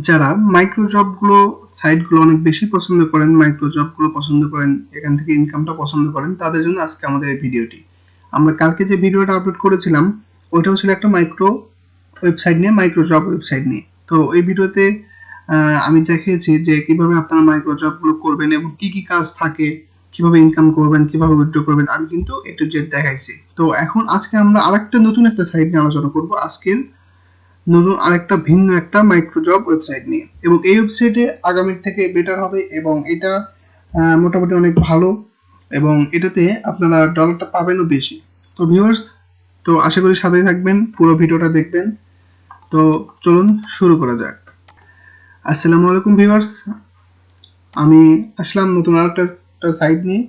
যারা মাইক্রো জবগুলো সাইটগুলো অনেক বেশি পছন্দ করেন, মাইক্রো জবগুলো পছন্দ করেন, এখান থেকে ইনকামটা পছন্দ করেন, তাদের জন্য আজকে আমাদের এই ভিডিওটি। আমরা কালকে যে ভিডিওটা আপলোড করেছিলাম ওইটাও ছিল একটা মাইক্রো ওয়েবসাইট নিয়ে, মাইক্রো জব ওয়েবসাইট নিয়ে। তো এই ভিডিওতে আমি দেখিয়েছি যে কিভাবে আপনারা মাইক্রো জবগুলো করবেন এবং কি কি কাজ থাকে, কিভাবে ইনকাম করবেন, কিভাবে উইথড্র করবেন, আমি কিন্তু A to Z দেখাইছি। তো এখন আজকে আমরা আরেকটা নতুন একটা সাইট নিয়ে আলোচনা করব, আজকের নতুন আরেকটা ভিন্ন একটা মাইক্রো জব ওয়েবসাইট নিয়ে। এবং এই ওয়েবসাইটে আগামীর থেকে বেটার হবে এবং এটা মোটামুটি অনেক ভালো এবং এটাতে আপনারা ডলারটা পাবেনও বেশি। তো ভিউয়ার্স, তো আশা করি সাথেই থাকবেন, পুরো ভিডিওটা দেখবেন। তো চলুন শুরু করা যাক। আসসালামু আলাইকুম ভিউয়ার্স, আমি আসলাম নতুন আরেকটা সাইট নিয়ে।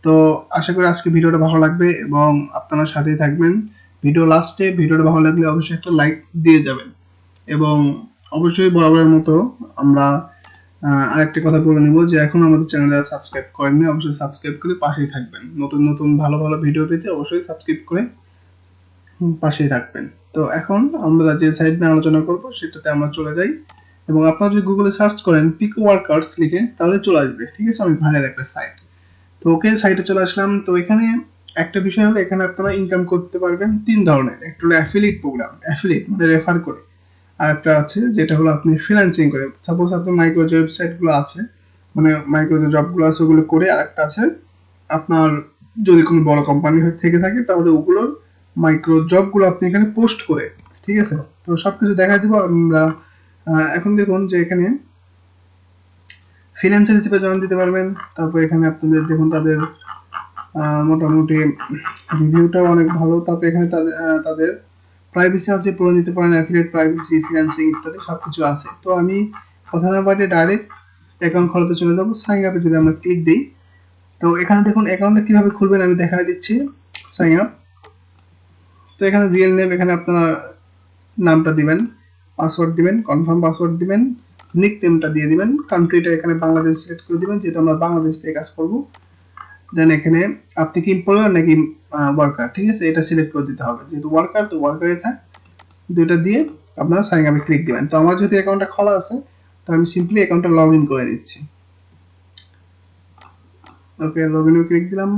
তো আশা করি আজকে ভিডিওটা ভালো লাগবে এবং আপনারা সাথেই থাকবেন। ভিডিও লাস্টে ভিডিওটা ভালো লাগলে অবশ্যই একটা লাইক দিয়ে যাবেন এবং অবশ্যই বরাবরের মতো আমরা আরেকটা কথা বলে নেব যে এখন আমাদের চ্যানেলে সাবস্ক্রাইব করেননি, অবশ্যই সাবস্ক্রাইব করে পাশেই থাকবেন। নতুন নতুন ভালো ভালো ভিডিও পেতে অবশ্যই সাবস্ক্রাইব করে পাশেই থাকবেন। তো এখন আমরা যে সাইট নিয়ে আলোচনা করব সেটাতে আমরা চলে যাই এবং আপনারা যদি গুগলে সার্চ করেন পিকো ওয়ার্কার্স লিখে তাহলে চলে আসবে। ঠিক আছে, আমি ভাইরাল একটা সাইট। তো ওকে, সাইটে চলে আসলাম। তো এখানে একটা বিষয় হলো এখানে আপনারা ইনকাম করতে পারবেন তিন ধরনের। একটা হলো অ্যাফিলিয়েট প্রোগ্রাম, অ্যাফিলিয়েট মানে রেফার করে। আর একটা আছে যেটা হলো আপনি ফ্রিল্যান্সিং করে। সাপোজ আপনি মাইক্রো যে ওয়েবসাইটগুলো আছে, মানে মাইক্রো যে জবগুলো আছে ওগুলো করে। আর একটা আছে আপনার যদি কোনো বড় কোম্পানি থেকে থাকে তাহলে ওগুলোর মাইক্রো জবগুলো আপনি এখানে পোস্ট করে। ঠিক আছে, তো সবকিছু দেখা দিব আমরা। এখন দেখুন যে এখানে ফ্রিল্যান্সার হিসেবে জয়েন দিতে পারবেন। তারপর এখানে আপনাদের দেখুন তাদের মোটামুটি রিভিউটাও অনেক ভালো। তারপর এখানে তাদের প্রাইভেসি আছে, পড়ে নিতে পারেন, অ্যাফিলিয়েট প্রাইভেসি, ফ্রিল্যান্সিং ইত্যাদি সবকিছু আছে। তো আমি কথা না বাড়িয়ে ডাইরেক্ট অ্যাকাউন্ট খোলাতে চলে যাবো। সাইন আপে যদি আমরা ক্লিক দিই, তো এখানে দেখুন অ্যাকাউন্টটা কিভাবে খুলবেন আমি দেখাই দিচ্ছি। Sign up. তো এখানে রিয়েল নেম, এখানে আপনারা নামটা দিবেন, পাসওয়ার্ড দিবেন, কনফার্ম পাসওয়ার্ড দিবেন, নিক নেমটা দিয়ে দিবেন, কান্ট্রিটা এখানে বাংলাদেশ সিলেক্ট করে দিবেন যেহেতু আমরা বাংলাদেশ থেকে কাজ করব। দেন এখানে আপনি কি এমপ্লয়ার নাকি ওয়ার্কার, ঠিক আছে, এটা সিলেক্ট করে দিতে হবে। যেহেতু ওয়ার্কার, তো ওয়ার্কারে থাক, দুইটা দিয়ে আপনারা সাইন আপে ক্লিক দিবেন। তো আমার যেহেতু অ্যাকাউন্টটা খোলা আছে, তো আমি সিম্পলি অ্যাকাউন্টটা লগ ইন করে দিচ্ছি। ওকে, লগ ইনে ক্লিক দিলাম।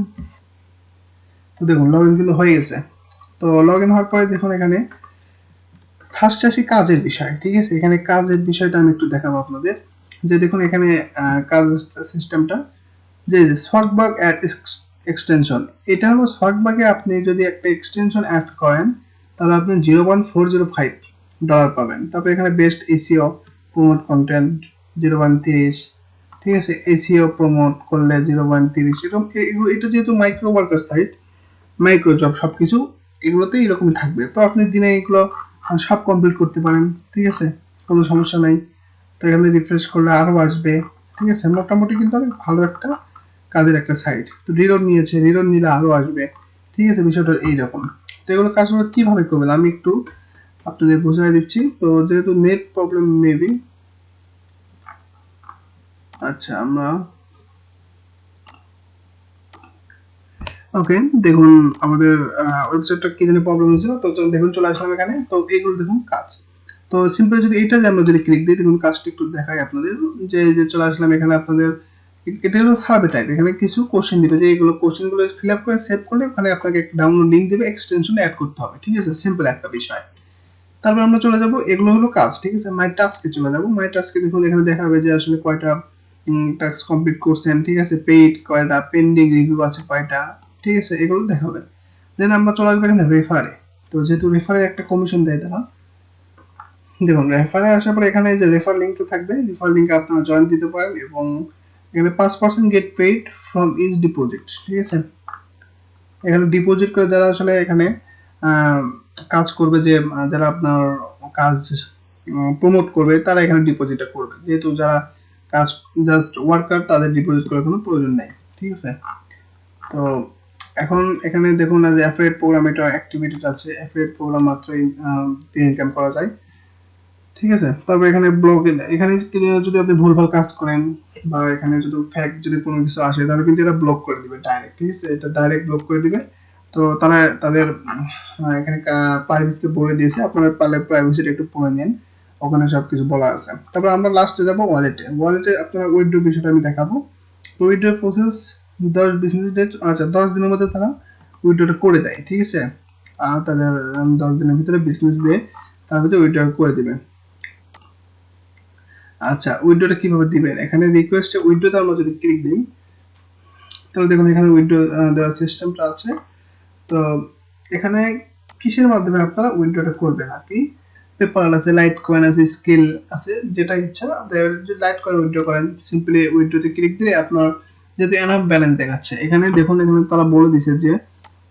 তো দেখুন লগ ইন কিন্তু হয়ে গেছে। তো লগ ইন হওয়ার পরে দেখুন এখানে ফার্স্ট আসি কাজের বিষয়। ঠিক আছে, এখানে কাজের বিষয়টা আমি একটু দেখাবো আপনাদের। যে দেখুন এখানে কাজ সিস্টেমটা, যে সোয়াগবাগ অ্যাড এক্সটেনশন, এটা হলো সোয়াগবাগে আপনি যদি একটা এক্সটেনশন অ্যাড করেন তাহলে আপনি $0.405 পাবেন। তারপরে এখানে বেস্ট এসিও প্রমোট কন্টেন্ট 0.30। ঠিক আছে, এসিও প্রমোট করলে 0.30। এরকম এটা যেহেতু micro worker site, micro job সবকিছু এগুলোতেই এরকমই থাকবে। তো আপনি দিনে এগুলো সব কমপ্লিট করতে পারেন। ঠিক আছে, কোনো সমস্যা নাই। তো এখানে রিফ্রেশ করলে আরো আসবে। ঠিক আছে, মোটামুটি কিন্তু অনেক ভালো একটা কাজের একটা সাইট। তো রিলোড নিয়েছে, রিলোড নিলে আরো আসবে। ঠিক আছে, বিষয়টা এইরকম। তো এগুলো কাজগুলো কিভাবে করবেন আমি একটু আপনাদের বোঝাই দিচ্ছি। তো যেহেতু নেট প্রবলেম মেবি, আচ্ছা আমরা ওকে দেখুন আমাদের ওয়েবসাইটটা কি জানি প্রবলেম হয়েছিল। তো দেখুন চলে আসলাম এখানে। তো এইগুলো দেখুন কাজ। তো সিম্পলি যদি এটা যে আমরা যদি ক্লিক দিই, দেখুন কাজটা একটু দেখাই আপনাদের। যে চলে আসলাম এখানে, আপনাদের এটা হলো সার্ভে টাইপ। এখানে কিছু কোশ্চেন দিবে, যে এইগুলো কোশ্চেনগুলো ফিল আপ করে সেভ করলে ওখানে আপনাকে একটা ডাউনলোড লিংক দেবে, এক্সটেনশন অ্যাড করতে হবে। ঠিক আছে, সিম্পল একটা বিষয়। তারপর আমরা চলে যাব, এগুলো হলো কাজ। ঠিক আছে, মাই টাস্কে চলে যাব। মাই টাস্কে দেখুন এখানে দেখাবে যে আসলে কয়টা টাস্ক কমপ্লিট করছেন। ঠিক আছে, পেইড কয়টা, পেন্ডিং রিভিউ আছে কয়টা। ঠিক আছে, এগুলো দেখাবে। দেন আমরা চলে আসবো এখানে রেফারে। তো যেহেতু রেফারে একটা কমিশন দেয় তারা, দেখুন রেফারে আসার পরে এখানে যে রেফার লিঙ্কটা থাকবে, রেফার লিঙ্কে আপনারা জয়েন দিতে পারেন এবং এখানে 5% get paid from each deposit. ঠিক আছে, এখানে ডিপোজিট করে যারা আসলে এখানে কাজ করবে, যে যারা আপনার কাজ প্রমোট করবে তারা এখানে ডিপোজিটটা করবে। যেহেতু যারা কাজ জাস্ট ওয়ার্কার, তাদের ডিপোজিট করার কোনো প্রয়োজন নেই। ঠিক আছে, তো এখন এখানে দেখুন যে অ্যাফিলিয়েট প্রোগ্রাম, এটা অ্যাক্টিভিটি আছে। অ্যাফিলিয়েট প্রোগ্রাম মাত্রই ইনকাম করা যায়। ঠিক আছে, তারপর এখানে ব্লগ, এখানে যদি আপনি ভুলভাল কাজ করেন বা এখানে যদি ফ্যাক্ট যদি কোনো কিছু আসে তাহলে কিন্তু এটা ব্লক করে দিবে ডাইরেক্ট। ঠিক আছে, এটা ডাইরেক্ট ব্লক করে দিবে। তো তারা তাদের এখানে প্রাইভেসিতে বলে দিয়েছে, আপনারা পারলে প্রাইভেসিটা একটু পড়ে নেন। ওখানে সবকিছু বলা আছে। তারপর আমরা লাস্টে যাব ওয়ালেটে আপনারা উইথড্র বিষয়টা আমি দেখাবো। তো উইথড্র প্রসেস 10 বিজনেস ডেট, আচ্ছা 10 দিনের মধ্যে তারা উইথড্রটা করে দেয়, ঠিক আছে। আর তাদের 10 দিনের ভিতরে বিজনেস ডে তার ভিতরে উইথড্র করে দিবে। আচ্ছা উইথড্রটা কিভাবে দিবেন, এখানে রিকোয়েস্টে উইথড্রতে আমরা যদি ক্লিক দিই তাহলে দেখুন এখানে উইথড্র দেওয়ার সিস্টেমটা আছে। তো এখানে কিসের মাধ্যমে আপনারা উইথড্রটা করবেন আর কি, পেপার আছে, লাইট কয়েন আছে, স্কিল আছে, যেটা ইচ্ছা যদি লাইট কয়েন উইথড্র করেন সিম্পলি উইথড্রতে ক্লিক দিলে আপনার যেহেতু এনাফ ব্যালেন্স দেখাচ্ছে এখানে দেখুন, এখানে তারা বলে দিছে যে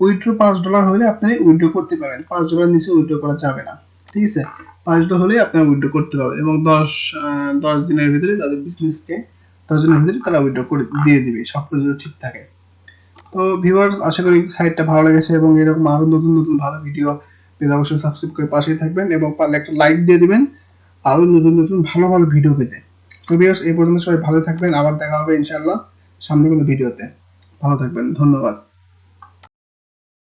উইথড্র $5 হলে আপনি উইথড্র করতে পারেন, $5 নিচে উইথড্র করা যাবে না, ঠিক আছে। $5 হলে আপনারা উইথড্র করতে পারবেন এবং 10 দিনের ভিতরে তাদের বিজনেসকে 10 দিনের ভিতরে তারা উইথড্র করে দিয়ে দিবে, সবকিছু ঠিক থাকে। তো ভিউয়ার্স আশা করি সাইটটা ভালো লেগেছে এবং এরকম আরো নতুন নতুন ভালো ভিডিও পেতে অবশ্যই সাবস্ক্রাইব করে পাশেই থাকবেন এবং পারলে একটা লাইক দিয়ে দিবেন আরো নতুন নতুন ভালো ভালো ভিডিও পেতে। তো ভিউয়ার্স এই পর্যন্ত সবাই ভালো থাকবেন, আবার দেখা হবে ইনশাআল্লাহ সামনে কোনো ভিডিওতে। ভালো থাকবেন, ধন্যবাদ।